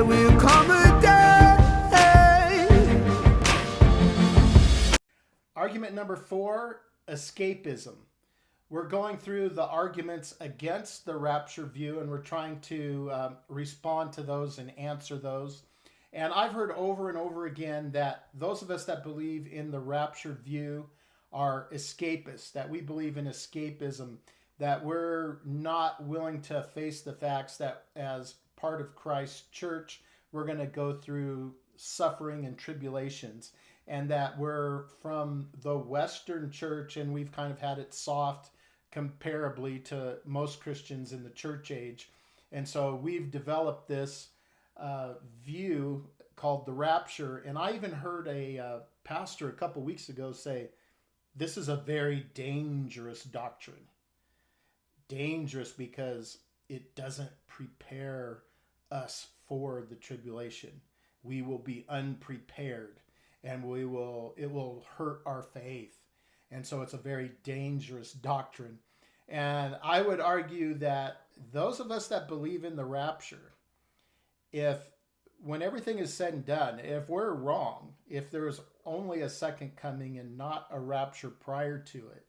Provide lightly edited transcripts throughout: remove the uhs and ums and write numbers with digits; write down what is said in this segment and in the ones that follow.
there will come a day. Argument number 4, escapism. We're going through the arguments against the rapture view, and we're trying to respond to those and answer those. And I've heard over and over again that those of us that believe in the rapture view are escapists, that we believe in escapism, that we're not willing to face the facts that as part of Christ's church, we're going to go through suffering and tribulations, and that we're from the Western church and we've kind of had it soft comparably to most Christians in the church age. And so we've developed this view called the rapture. And I even heard a pastor a couple weeks ago say, this is a very dangerous doctrine. Dangerous because it doesn't prepare us for the tribulation. We will be unprepared, and it will hurt our faith. And so it's a very dangerous doctrine. And I would argue that those of us that believe in the rapture, when everything is said and done, if we're wrong, if there is only a second coming and not a rapture prior to it,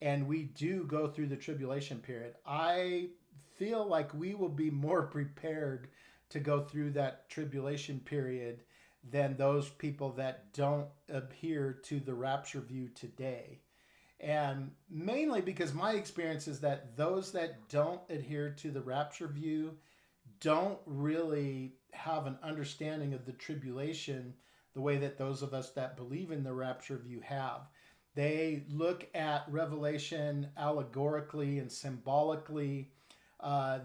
and we do go through the tribulation period, I feel like we will be more prepared to go through that tribulation period than those people that don't adhere to the rapture view today. And mainly because my experience is that those that don't adhere to the rapture view don't really have an understanding of the tribulation the way that those of us that believe in the rapture view have. They look at Revelation allegorically and symbolically.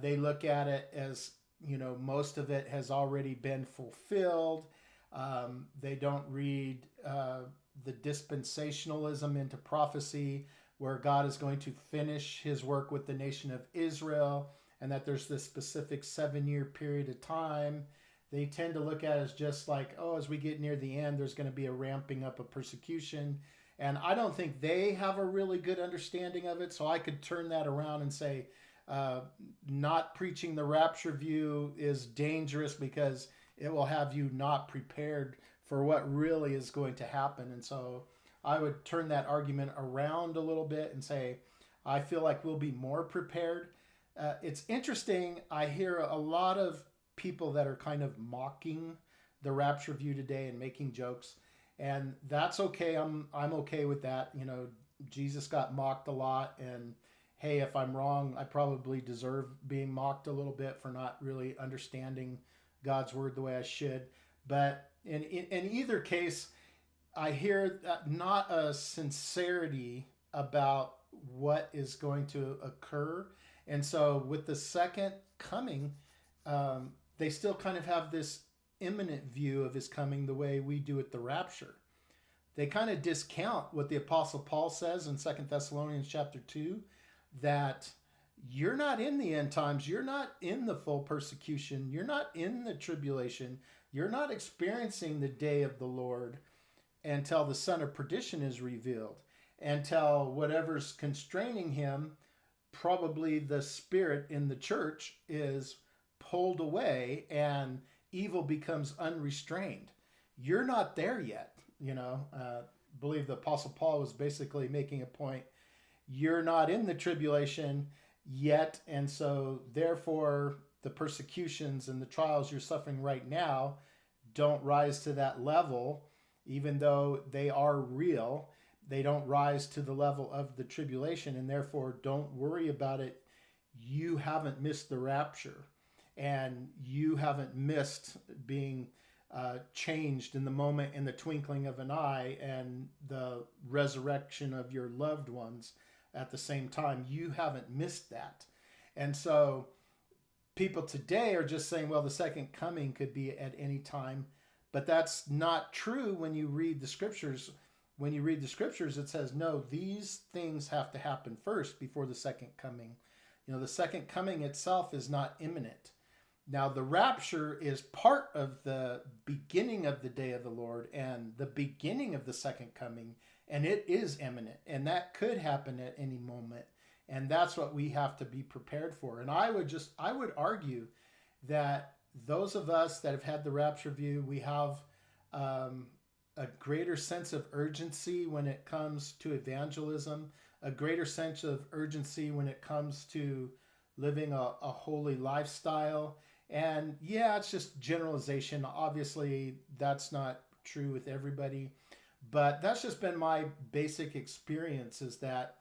They look at it as, most of it has already been fulfilled. They don't read the dispensationalism into prophecy, where God is going to finish his work with the nation of Israel, and that there's this specific 7-year period of time. They tend to look at it as just like, as we get near the end, there's going to be a ramping up of persecution. And I don't think they have a really good understanding of it. So I could turn that around and say, not preaching the rapture view is dangerous because it will have you not prepared for what really is going to happen. And so I would turn that argument around a little bit and say, I feel like we'll be more prepared. It's interesting. I hear a lot of people that are kind of mocking the rapture view today and making jokes. And that's okay. I'm okay with that. Jesus got mocked a lot, and hey, if I'm wrong, I probably deserve being mocked a little bit for not really understanding God's word the way I should. But in either case, I hear not a sincerity about what is going to occur. And so with the second coming, they still kind of have this imminent view of his coming the way we do at the rapture. They kind of discount what the Apostle Paul says in 2 Thessalonians chapter 2, that you're not in the end times. You're not in the full persecution. You're not in the tribulation. You're not experiencing the day of the Lord until the son of perdition is revealed, until whatever's constraining him, probably the spirit in the church, is pulled away and evil becomes unrestrained. You're not there yet. I believe the Apostle Paul was basically making a point. You're not in the tribulation yet, and so therefore the persecutions and the trials you're suffering right now don't rise to that level. Even though they are real, they don't rise to the level of the tribulation, and therefore don't worry about it. You haven't missed the rapture, and you haven't missed being changed in the moment, in the twinkling of an eye, and the resurrection of your loved ones at the same time. You haven't missed that. And so people today are just saying, well, the second coming could be at any time. But that's not true when you read the scriptures. When you read the scriptures, it says, no, these things have to happen first before the second coming. The second coming itself is not imminent. Now, the rapture is part of the beginning of the day of the Lord and the beginning of the second coming, and it is imminent, and that could happen at any moment, and that's what we have to be prepared for. And I would argue that those of us that have had the rapture view, we have um, a greater sense of urgency when it comes to evangelism, a greater sense of urgency when it comes to living a holy lifestyle. And yeah, it's just generalization. Obviously, that's not true with everybody, but that's just been my basic experience, is that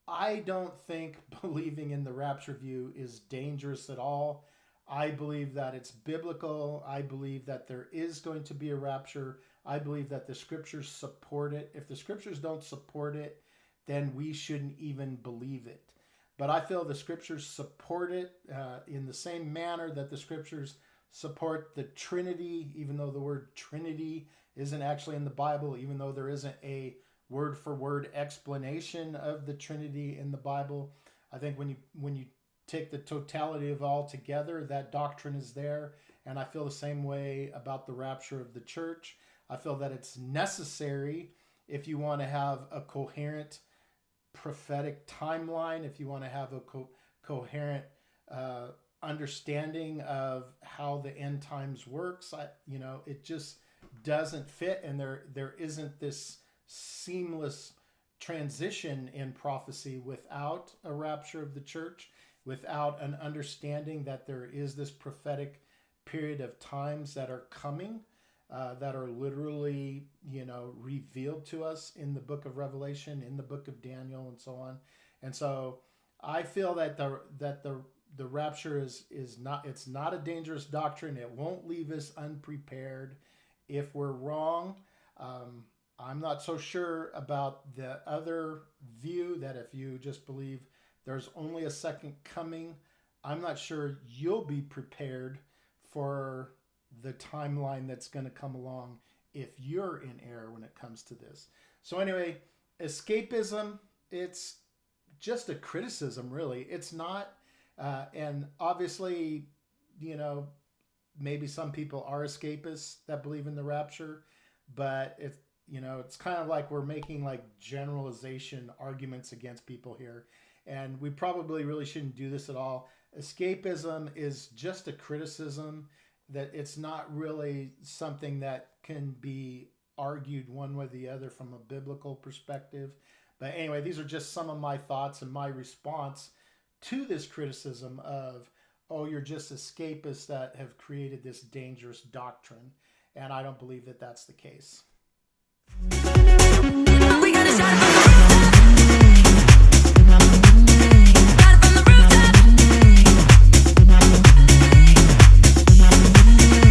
I don't think believing in the rapture view is dangerous at all. I believe that it's biblical. I believe that there is going to be a rapture. I believe that the scriptures support it. If the scriptures don't support it, then we shouldn't even believe it. But I feel the scriptures support it in the same manner that the scriptures support the Trinity, even though the word Trinity isn't actually in the Bible, even though there isn't a word for word explanation of the Trinity in the Bible. I think when you take the totality of all together, that doctrine is there. And I feel the same way about the rapture of the church. I feel that it's necessary if you want to have a coherent prophetic timeline, if you want to have a coherent understanding of how the end times works. It just doesn't fit, and there isn't this seamless transition in prophecy without a rapture of the church, without an understanding that there is this prophetic period of times that are coming, that are literally, revealed to us in the book of Revelation, in the book of Daniel, and so on. And so I feel that the rapture is not, it's not a dangerous doctrine. It won't leave us unprepared if we're wrong. I'm not so sure about the other view, that if you just believe there's only a second coming, I'm not sure you'll be prepared for the timeline that's going to come along if you're in error when it comes to this. So anyway, escapism, it's just a criticism, really. It's not, and obviously, maybe some people are escapists that believe in the rapture, but it's kind of like we're making like generalization arguments against people here, and we probably really shouldn't do this at all. Escapism is just a criticism, that it's not really something that can be argued one way or the other from a biblical perspective. But anyway, these are just some of my thoughts and my response to this criticism of, oh, you're just escapists that have created this dangerous doctrine. And I don't believe that that's the case. We gotta